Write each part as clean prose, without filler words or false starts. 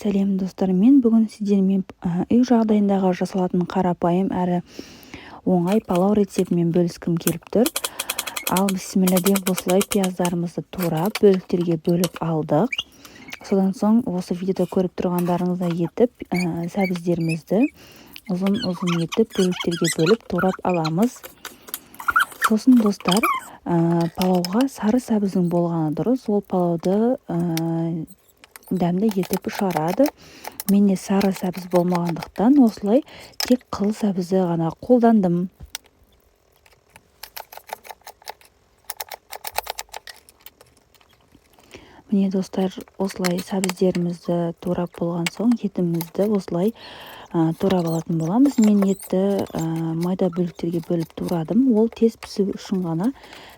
Сәлем достар, мен бүгін сіздермен үй жағдайындағы жасалатын қарапайым әрі оңай палау рецептімен бөліскім келіп тұр. Ал бісміллә деп осылай пияздарымызды турап бөліктерге бөліп алдық. Содан соң осы видеода көріп тұрғандарыңыздай етіп сәбіздерімізді ұзын етіп бөліктерге бөліп турап аламыз. Сосын достар, палауға сары сәбіздің болғаны дұрыс. Ол палауды дәмді етіп шығарады. Менде сары сәбіз болмағандықтан осылай тек қыл сәбізді ғана қолдандым. Міне достар, осылай сәбіздерімізді турап болған соң етімізді осылай турап алатын боламыз. Мен етті майда бөліктерге бөліп турадым. Ол тез пісу үшін ғана.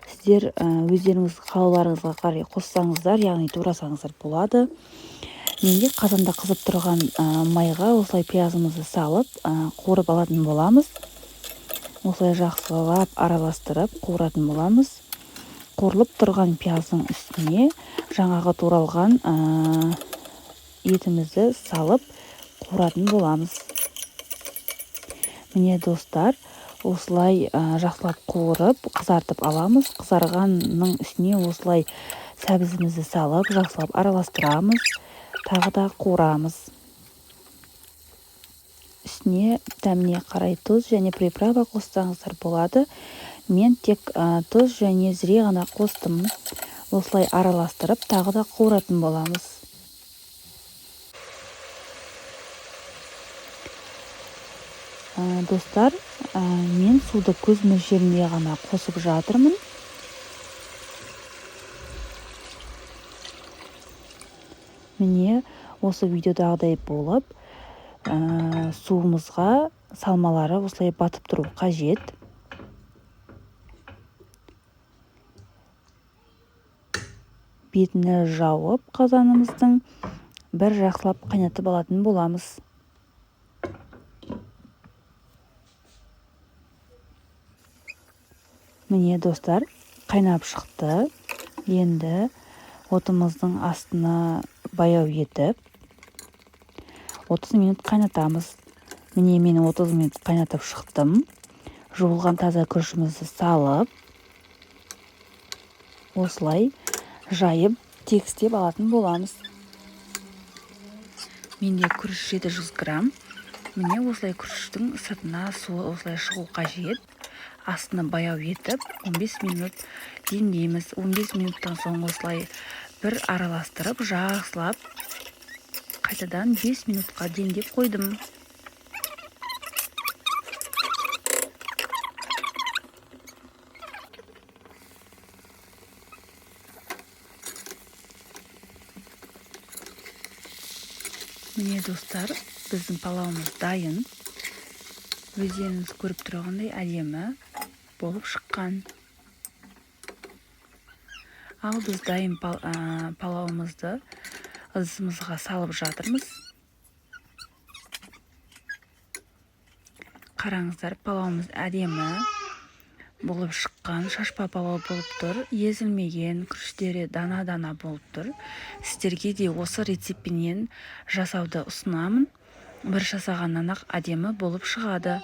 Сіздер өздеріңіз қалауларыңызға қарай қоссаңыздар, яғни турасаңыздар болады. Менде қазанда қызып тұрған майға осылай пиязымызды салып қуырып алатын боламыз. Осылай жақсылап араластырып қуыратын боламыз. Қуырылып тұрған пияздың үстіне жаңағы туралған етімізді салып қуыратын боламыз. Міне достар, осылай жақсылап қуырып қызартып аламыз. Қызарғанның үстіне осылай сәбізімізді салып жақсылап араластырамыз. Тағы да қуырамыз. Үстіне дәміне қарай тұз және приправа қоссаңыздар болады. Мен тек тұз және зіре ғана қостым. Осылай араластырып тағы да қуыратын боламыз. Достар, мен суды көз мөлшерінде ғана қосып жатырмын. Міне осы видеодағыдай болып, суымызға салмалары осылай батып тұру қажет. Бетіне жауып қазанымыздың бір жақсылап қайнатып алатын боламыз. Міне достар, қайнап шықты. Енді отымыздың астына баяу етіп 30 минут қайнатамыз. Міне мен 30 минут қайнатып шықтым. Жуылған таза күрішімізді салып, осылай жайып тегістеп алатын боламыз. Менде күріш 700 грамм. Міне осылай күріштің сыртына суы осылай шығу қажет. Астына баяу етіп 15 минут демдейміз. 15 минуттан соң осылай бір араластырып, жақсылап қайтадан 5 минутқа демдеп қойдым. Міне достар, біздің палауымыз дайын. Өздеріңіз көріп тұрғандай әдемі болып шыққан. Ал біз дайын палауымызды ыдысымызға салып жатырмыз. Қараңыздар, палауымыз әдемі болып шыққан, шашпа палау болып тұр. Езілмеген, күріштері дана-дана болып тұр. Сіздерге де осы рецептпенен жасауды ұсынамын. Бір жасағаннан-ақ әдемі болып шығады.